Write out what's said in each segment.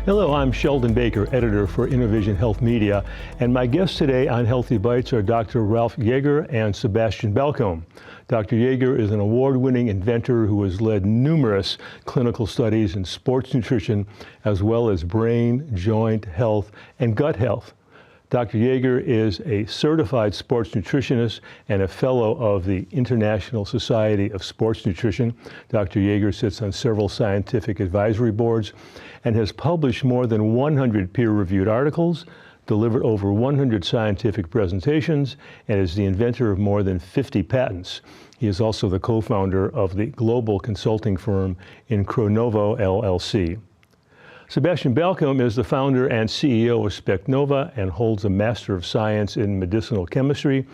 Hello, I'm Sheldon Baker, editor for Innovision Health Media, and my guests today on Healthy Bytes are Dr. Ralf Jaeger and Sebastian Balcombe. Dr. Jaeger is an award-winning inventor who has led numerous clinical studies in sports nutrition, as well as brain, joint health, and gut health. Dr. Jaeger is a certified sports nutritionist and a fellow of the International Society of Sports Nutrition. Dr. Jaeger sits on several scientific advisory boards and has published more than 100 peer-reviewed articles, delivered over 100 scientific presentations, and is the inventor of more than 50 patents. He is also the co-founder of the global consulting firm Incronovo LLC. Sebastian Balcombe is the founder and CEO of SpecNova and holds a Master of Science in Medicinal Chemistry.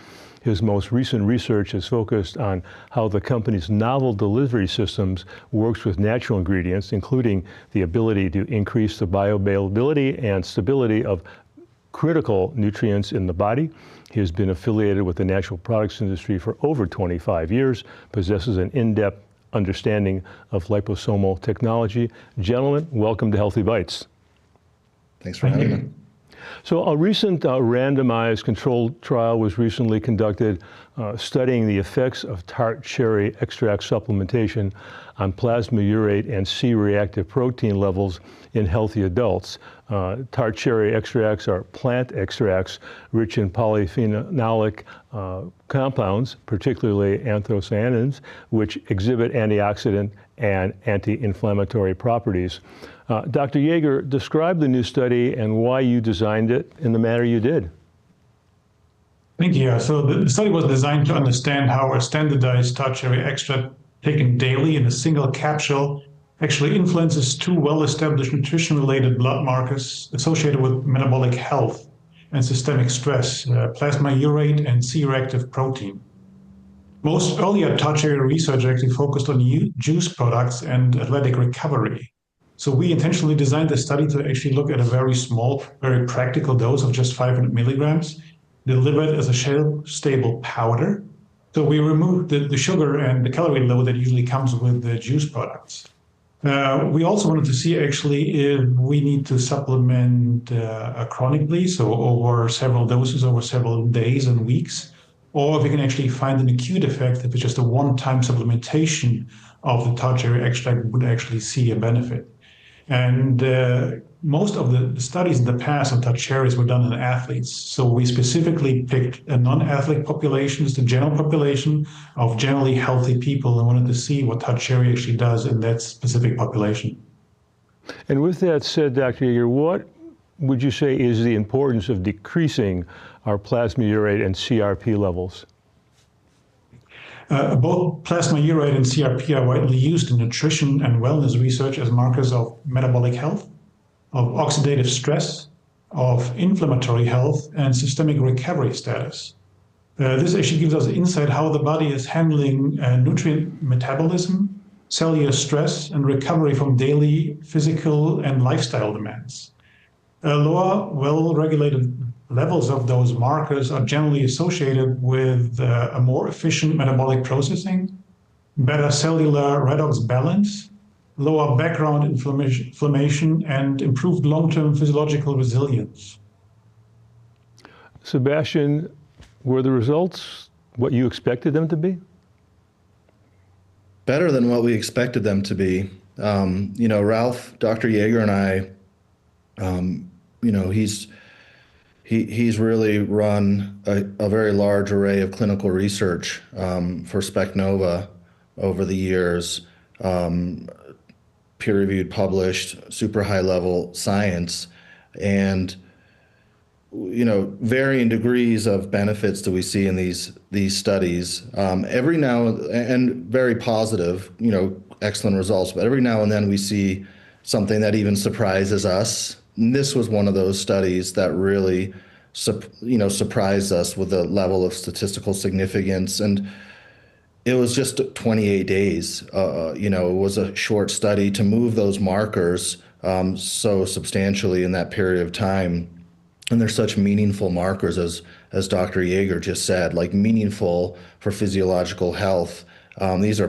His most recent research is focused on how the company's novel delivery systems works with natural ingredients, including the ability to increase the bioavailability and stability of critical nutrients in the body. He has been affiliated with the natural products industry for over 25 years, possesses an in-depth understanding of liposomal technology. Gentlemen, welcome to Healthy Bytes. Thanks for having me. So a recent randomized controlled trial was recently conducted studying the effects of tart cherry extract supplementation on plasma urate and C-reactive protein levels in healthy adults. Tart cherry extracts are plant extracts rich in polyphenolic compounds, particularly anthocyanins, which exhibit antioxidant and anti-inflammatory properties. Dr. Jaeger, describe the new study and why you designed it in the manner you did. Thank you. So the study was designed to understand how a standardized tart cherry extract taken daily in a single capsule actually influences two well-established nutrition-related blood markers associated with metabolic health and systemic stress, plasma urate and C-reactive protein. Most earlier tart cherry research actually focused on juice products and athletic recovery. So we intentionally designed the study to actually look at a very small, very practical dose of just 500 milligrams, delivered as a shelf-stable powder. So we removed the sugar and the calorie load that usually comes with the juice products. We also wanted to see actually if we need to supplement chronically, so over several doses, over several days and weeks, or if we can actually find an acute effect if it's just a one-time supplementation of the tart cherry extract would actually see a benefit. And most of the studies in the past on tart cherries were done in athletes. So we specifically picked a non-athlete populations, the general population of generally healthy people, and wanted to see what tart cherry actually does in that specific population. And with that said, Dr. Jaeger, what would you say is the importance of decreasing our plasma urate and CRP levels? Both plasma urate and CRP are widely used in nutrition and wellness research as markers of metabolic health, of oxidative stress, of inflammatory health, and systemic recovery status. This actually gives us insight how the body is handling nutrient metabolism, cellular stress, and recovery from daily physical and lifestyle demands. Lower, well-regulated levels of those markers are generally associated with a more efficient metabolic processing, better cellular redox balance, lower background inflammation, and improved long-term physiological resilience. Sebastian, were the results what you expected them to be? Better than what we expected them to be. Ralf, Dr. Jaeger, and I, he's really run a very large array of clinical research for SpecNova over the years, peer-reviewed, published, super high-level science, and varying degrees of benefits that we see in these studies. Every now and very positive, excellent results, but every now and then we see something that even surprises us. And this was one of those studies that really, surprised us with the level of statistical significance. And it was just 28 days. It was a short study to move those markers so substantially in that period of time. And they're such meaningful markers, as Dr. Jaeger just said, like meaningful for physiological health. This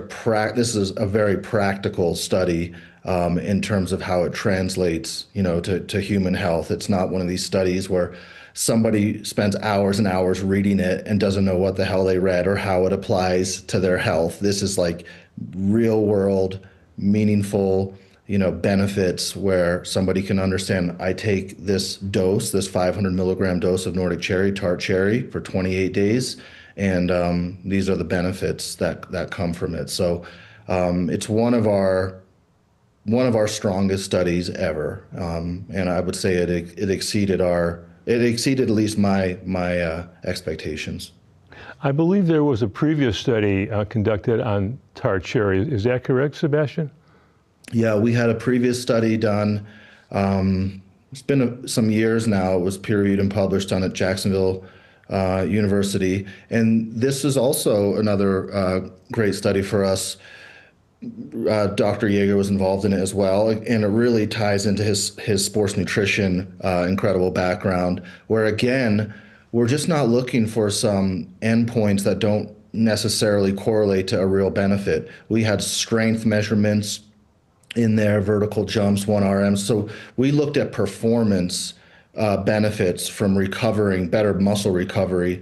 is a very practical study in terms of how it translates, to human health. It's not one of these studies where somebody spends hours and hours reading it and doesn't know what the hell they read or how it applies to their health. This is like real world, meaningful, benefits where somebody can understand, I take this dose, this 500 milligram dose of Nordic cherry, tart cherry for 28 days. And these are the benefits that come from it. So it's one of our strongest studies ever. And I would say it exceeded at least my expectations. I believe there was a previous study conducted on tart cherry. Is that correct, Sebastian? Yeah, we had a previous study done. It's been some years now. It was peer-reviewed and published done at Jacksonville University. And this is also another great study for us. Dr. Yeager was involved in it as well, and it really ties into his sports nutrition incredible background, where again, we're just not looking for some endpoints that don't necessarily correlate to a real benefit. We had strength measurements in there, vertical jumps, 1RM. So we looked at performance benefits from recovering, better muscle recovery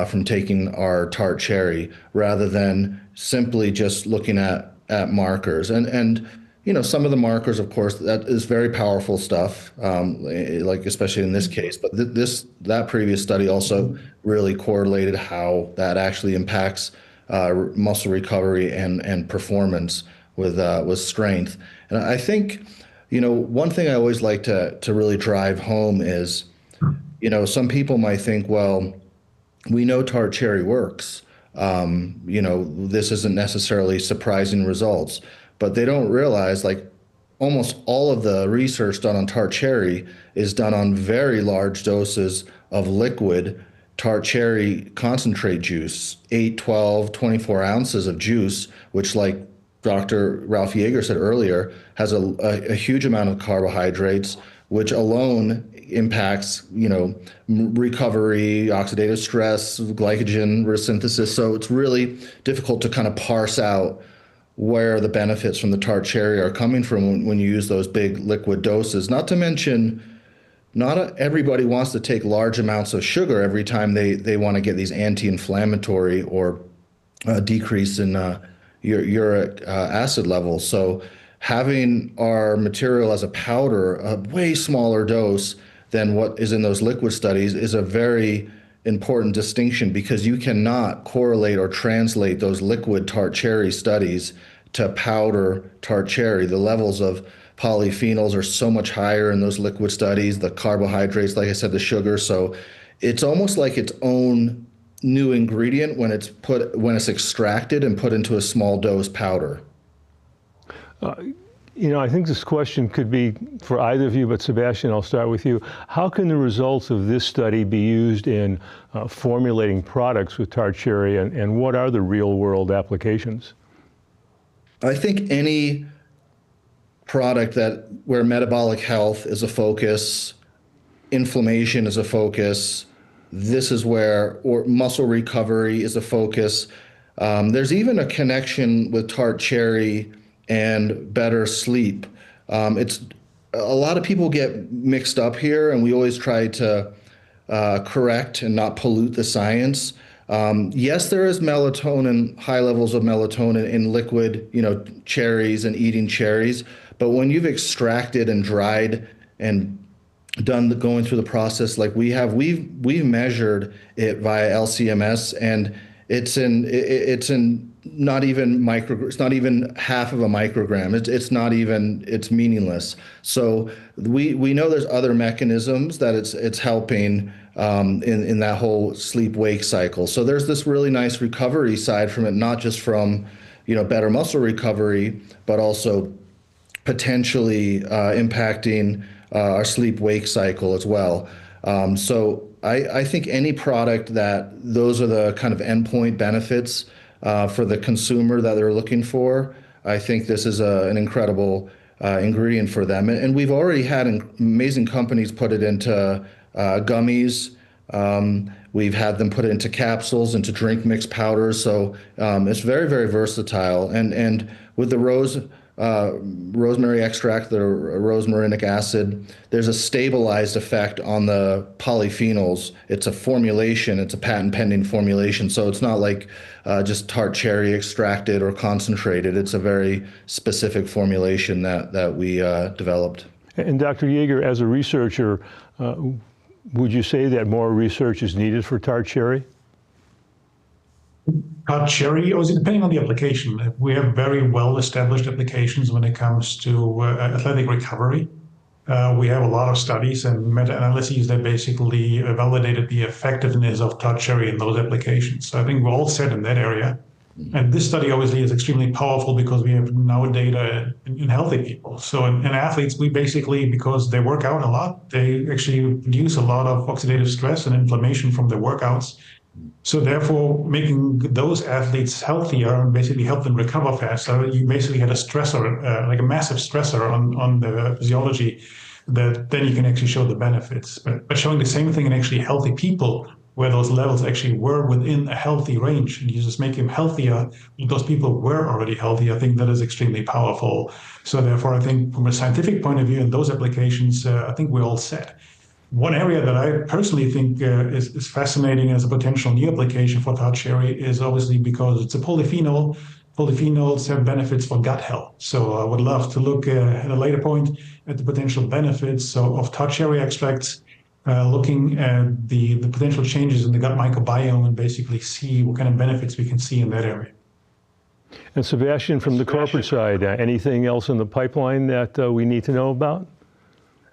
from taking our tart cherry, rather than simply just looking at markers. And some of the markers, of course, that is very powerful stuff, like especially in this case. But that previous study also really correlated how that actually impacts muscle recovery and performance with strength. And I think, one thing I always like to really drive home is, some people might think, well, we know tart cherry works. This isn't necessarily surprising results, but they don't realize, like, almost all of the research done on tart cherry is done on very large doses of liquid tart cherry concentrate juice, 8, 12, 24 ounces of juice, which, like Dr. Ralf Yeager said earlier, has a huge amount of carbohydrates, which alone impacts, recovery, oxidative stress, glycogen resynthesis. So it's really difficult to kind of parse out where the benefits from the tart cherry are coming from when you use those big liquid doses. Not to mention, not everybody wants to take large amounts of sugar every time they want to get these anti-inflammatory or decrease in uric acid levels. So having our material as a powder, a way smaller dose than what is in those liquid studies, is a very important distinction, because you cannot correlate or translate those liquid tart cherry studies to powder tart cherry. The levels of polyphenols are so much higher in those liquid studies, the carbohydrates, like I said, the sugar. So it's almost like its own new ingredient when it's extracted and put into a small dose powder. I think this question could be for either of you, but Sebastian, I'll start with you. How can the results of this study be used in formulating products with tart cherry, and what are the real world applications? I think any product where metabolic health is a focus, inflammation is a focus, this is where, or muscle recovery is a focus. There's even a connection with tart cherry and better sleep. It's a lot of people get mixed up here, and we always try to correct and not pollute the science. Yes, there is melatonin, high levels of melatonin in liquid, cherries and eating cherries. But when you've extracted and dried and going through the process like we've measured it via LCMS, and it's in not even it's not even half of a microgram. It's meaningless. So we know there's other mechanisms that it's helping in that whole sleep-wake cycle. So there's this really nice recovery side from it, not just from better muscle recovery, but also potentially impacting our sleep-wake cycle as well. So I think any product that those are the kind of endpoint benefits for the consumer that they're looking for, I think this is an incredible ingredient for them. And we've already had amazing companies put it into gummies. We've had them put it into capsules, into drink mix powders. So it's very, very versatile. And with the rose rosemary extract, the rosmarinic acid, there's a stabilized effect on the polyphenols. It's a formulation, it's a patent pending formulation. So it's not like just tart cherry extracted or concentrated. It's a very specific formulation that we developed. And Dr. Jaeger, as a researcher, would you say that more research is needed for tart cherry? Cherry, or depending on the application. We have very well-established applications when it comes to athletic recovery. We have a lot of studies and meta-analyses that basically validated the effectiveness of tart cherry in those applications. So I think we're all set in that area. And this study obviously is extremely powerful because we have now data in healthy people. So in athletes, we basically, because they work out a lot, they actually reduce a lot of oxidative stress and inflammation from their workouts. So therefore, making those athletes healthier and basically help them recover faster, you basically had a stressor, like a massive stressor on the physiology that then you can actually show the benefits. But showing the same thing in actually healthy people, where those levels actually were within a healthy range, and you just make them healthier, those people were already healthy, I think that is extremely powerful. So therefore, I think from a scientific point of view in those applications, I think we're all set. One area that I personally think is fascinating as a potential new application for tart cherry is obviously because it's a polyphenol. Polyphenols have benefits for gut health. So I would love to look at a later point at the potential benefits of tart cherry extracts, looking at the potential changes in the gut microbiome and basically see what kind of benefits we can see in that area. And Sebastian, from the corporate side, anything else in the pipeline that we need to know about?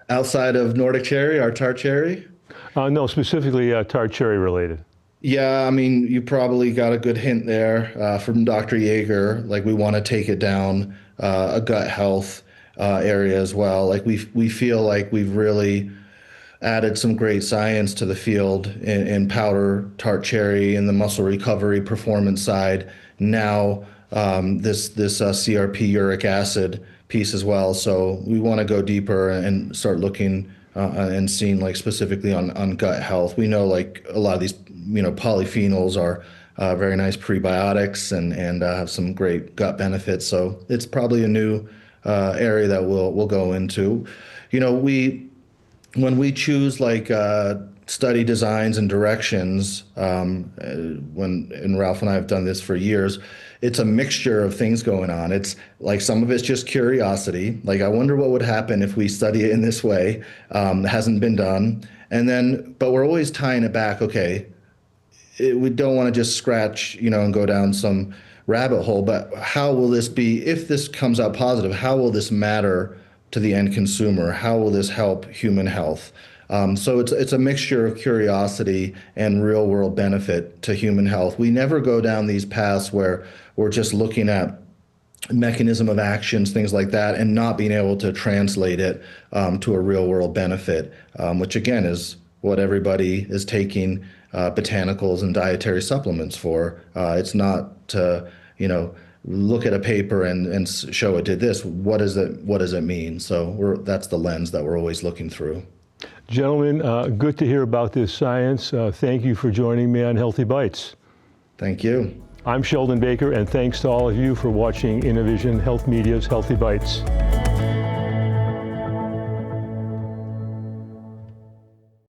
Outside of Nordic cherry, our tart cherry? No, specifically tart cherry related. Yeah, I mean, you probably got a good hint there from Dr. Jaeger. Like, we want to take it down a gut health area as well. Like, we feel like we've really added some great science to the field in powder tart cherry and the muscle recovery performance side. Now, this CRP uric acid piece as well. So we want to go deeper and start looking and seeing like specifically on gut health. We know like a lot of these, polyphenols are very nice prebiotics and have some great gut benefits. So it's probably a new area that we'll go into. When we choose like study designs and directions, and Ralf and I have done this for years, it's a mixture of things going on. It's like some of it's just curiosity. Like, I wonder what would happen if we study it in this way. It hasn't been done. But we're always tying it back. Okay, we don't want to just scratch, and go down some rabbit hole, but how will this be, if this comes out positive, how will this matter to the end consumer? How will this help human health? So it's a mixture of curiosity and real world benefit to human health. We never go down these paths where we're just looking at mechanism of actions, things like that, and not being able to translate it to a real world benefit, which again is what everybody is taking botanicals and dietary supplements for. It's not to, look at a paper and show it did this. What does it mean? So that's the lens that we're always looking through. Gentlemen, good to hear about this science. Thank you for joining me on Healthy Bytes. Thank you. I'm Sheldon Baker, and thanks to all of you for watching Innovision Health Media's Healthy Bytes.